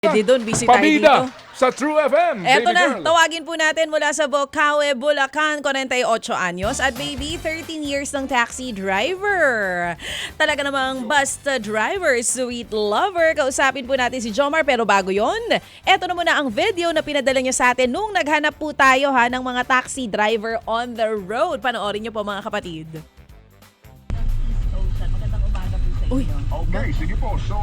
Pwede doon, busy tayo dito. Pabida sa True FM. Eto baby na, girl. tawagin po natin mula sa Bocaue, Bulacan, 48 anyos at baby, 13 years ng taxi driver. Talaga namang basta driver, sweet lover. Kausapin po natin si Jomar, pero bago yon, eto na muna ang video na pinadala niya sa atin nung naghanap po tayo ng mga taxi driver on the road. Panoorin niyo po mga kapatid. Uy, Okay, sige po. So,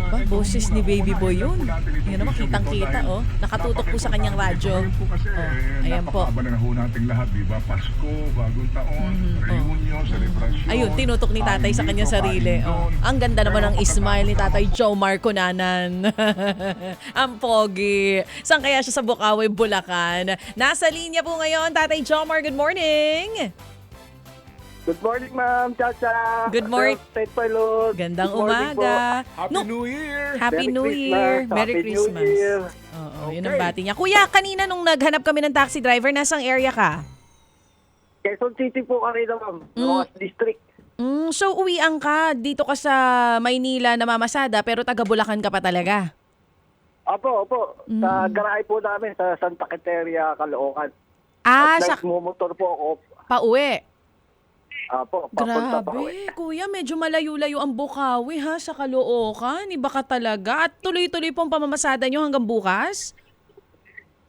ba, boses ni Baby Boy yun. Yan naman, kitang-kita, oh. Nakatutok po sa kanyang radyo. Ngayon po kasi, Oh, ayan po. napakaaba na ho nating lahat, di ba? Pasko, bagong taon, reunion, celebration. Ayun, tinutok ni tatay sa kanyang sarili. Oh. Ang ganda naman ng smile ni tatay Jomar Cunanan. Ang pogi. Saan kaya siya sa Bocaue, Bulacan? Nasa linya po ngayon, tatay Jomar. Good morning. Good morning, ma'am. Chacha. Good morning. State Pilot. Gandang Good morning umaga. Happy New Year. Happy Merry New Christmas. Year. Merry Happy New Christmas. Year. Oo, yun ang bati niya. Kuya, kanina nung naghanap kami ng taxi driver, nasang area ka? Quezon City po kanina, ma'am. Rojas District. So uwian ka, dito ka sa Maynila namamasada, pero taga Bulacan ka pa talaga? Opo. Sa garahe po namin sa Santa Quiteria, Caloocan. Ah, At sa nagmumotor po ako. pauwi. Opo, papunta pa ako. Grabe, kuya, medyo malayo-layo ang Bocaue sa Caloocan. Iba ka talaga. At tuloy-tuloy pong pamamasada nyo hanggang bukas?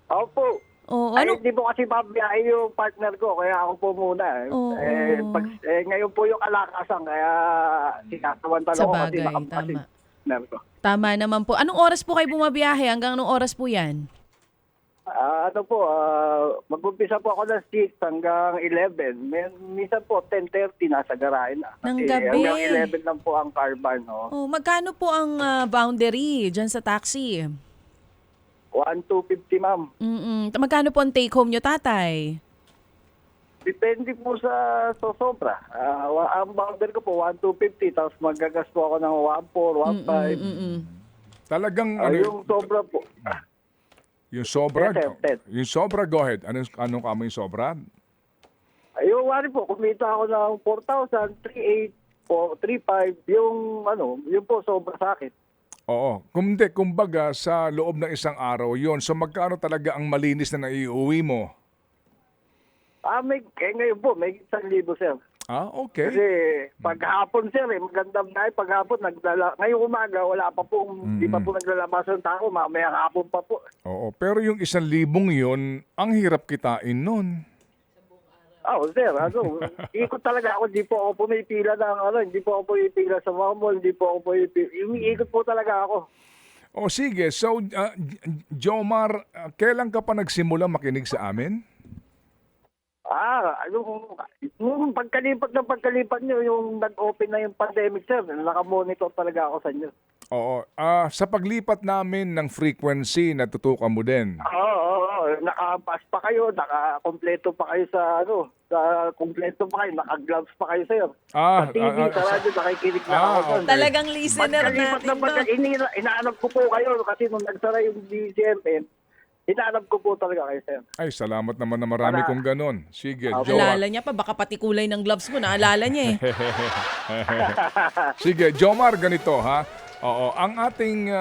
Opo. Oo, Ay, ano? hindi po kasi mabiyahe yung partner ko, kaya ako po muna. Oo. Ngayon po yung kalakasan, kaya sinasawantan Sa ako kasi bagay, nakapasin. tama. Partner ko. Tama naman po. Anong oras po kayo bumabiyahe? Hanggang anong oras po yan? Mag-umpisa po ako ng 6 hanggang 11. Minsan po 10:30 nasa garahe na. Ng Kasi gabi. hanggang 11 lang po ang caravan. No? Oh, magkano po ang boundary dyan sa taxi? 1,250, ma'am. Magkano po ang take home nyo, tatay? Depende po sa sobra. Ang boundary ko po 1,250 tapos magagas po ako ng 1,400, 1,500. Talagang Yung sobra po. yung sobra. Yes, sir, Ted. Yung sobra, go ahead. Anong kamo yung sobra? Yung wari po, kumita ako ng 4,000, 3,800, 3,500. Yung po sobra sa akin. Oo. Kumbaga sa loob ng isang araw yon. So magkano talaga ang malinis na naiuwi mo? Ngayon po, may 1,000, sir. Okay. Kasi paghapon, sir, magandang dahil paghapon, ngayong umaga, wala pa po, hindi pa po naglalabas ng tao, mamaya hapon pa po. Oo. Pero yung 1,000 yon, ang hirap kitain nun. Sir, ikot talaga ako, hindi po ako pumipila hindi po ako pumipila sa mga mall, hindi po ako pumipila, ikot po talaga ako. O sige, so Jomar, kailan ka pa nagsimula makinig sa amin? Nung pagkalipat nyo, yung nag-open na yung pandemic, sir, nakamonitor talaga ako sa inyo. Oo. Sa paglipat namin ng frequency, natutukan mo din. Oo. Naka-pass pa kayo, naka-kompleto pa kayo kompleto pa kayo, naka-gloves pa kayo, sir. Sa TV, sa radyo, nakikinig na ako doon. okay. Talagang listener Pagkalipat natin to. inaanap ko po kayo kasi nung nagsara yung DCMN, inaanap ko po talaga kayo, sir. Ay, salamat naman na marami kong ganon. Sige, Jomar. Naalala niya pa, baka pati kulay ng gloves mo, naalala niya eh. Sige, Jomar, ganito ha. Oo, ang ating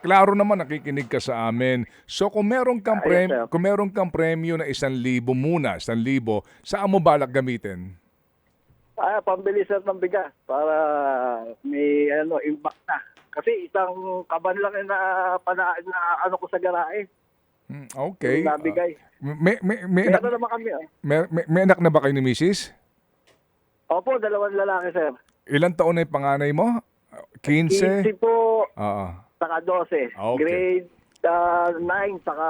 klaro naman nakikinig ka sa amin. So kung meron kang Yes, sir. premyo na 1,000 muna, 1,000, saan mo balak gamitin? Pambili, sir, ng bigas para may impact na. Kasi isang kaban lang na ko sa garahe. Okay. Yung nabigay. May Meron naman kami. may anak na ba kayo ni Mrs.? Opo, 2 lalaki, sir. Ilang taon na yung panganay mo? 15? 15 po, Oo. saka 12. Okay. Grade 9, saka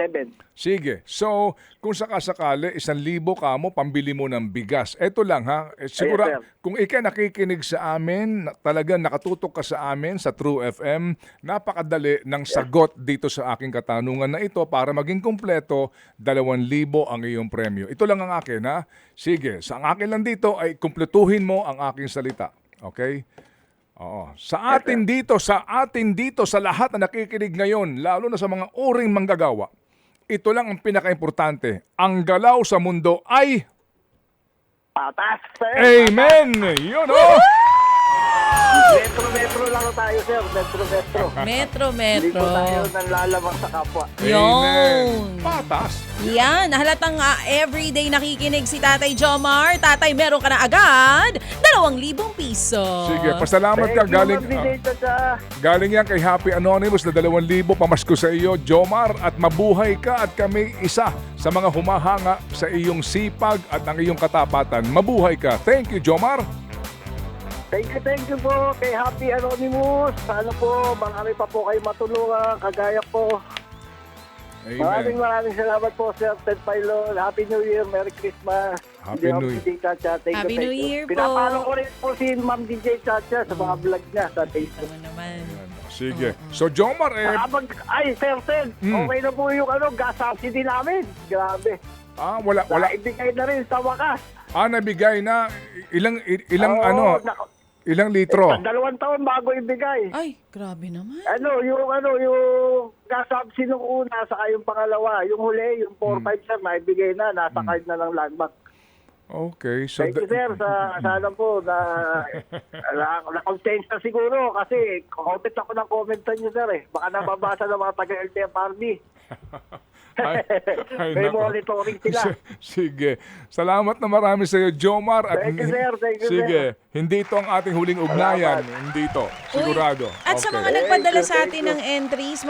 7. Sige. So, kung sakasakali, 1,000 ka mo, pambili mo ng bigas. Eto lang ha. Siguro, Yes, sir. kung ikaw nakikinig sa amin, talagang nakatutok ka sa amin sa True FM, napakadali ng sagot dito sa aking katanungan na ito para maging kumpleto, 2,000 ang iyong premyo. Ito lang ang akin ha. Sige. Sa akin lang dito ay kumpletuhin mo ang aking salita. Okay? Oo. Sa atin dito, sa lahat na nakikinig ngayon, lalo na sa mga uring manggagawa, ito lang ang pinaka-importante. Ang galaw sa mundo ay... Patas, sir. Amen! Yun, oh! Metro lang tayo, sir. Metro. Hindi po tayo nanlalamang sa kapwa. Yun. Patas. Yan, halatang everyday nakikinig si Tatay Jomar. Tatay, meron ka na agad 2,000 piso. Sige, pasalamat ka. Thank you, Ma'am DJ. Galing yan kay Happy Anonymous na 2,000 pamasko sa iyo, Jomar, at mabuhay ka at kami isa sa mga humahanga sa iyong sipag at ang iyong katapatan. Mabuhay ka. Thank you, Jomar. Thank you po kay Happy Anonymous. Sana po marami pa po kayo matulungan, kagaya po. Amen. Maraming salamat po, Sir Ted Pailon. Happy New Year, Merry Christmas. Happy New Year. Happy New Year po. Pinapalo ko rin po si Ma'am DJ Chacha sa mga vlog niya sa Facebook. Ano naman. Sige. So, Jomar, Ay, Sir Ted, okay na po yung gas subsidy namin. Grabe. wala. Ibigay na rin sa wakas. Nabigay na ilang Oo, ilang litro? 2 taon bago ibigay. Ay, grabe naman. Yung gas subsidy nung una sa yung pangalawa, yung huli, yung 4-5 sir, naibigay na, nasa card na ng landmark. Okay. So Thank you sir, sana po na na-conscience na siguro kasi comment ako ng comment niyo sir eh. Baka nababasa ng mga taga-LTFRB. Ay, May nako. monitoring sila. Sige. Salamat na marami sa iyo, Jomar. At Thank you, sir. Thank you, sige. sir. Hindi ito ang ating huling ugnayan. Hindi ito. Sigurado. Uy, at sa Okay. mga nagpadala sa atin ng entries,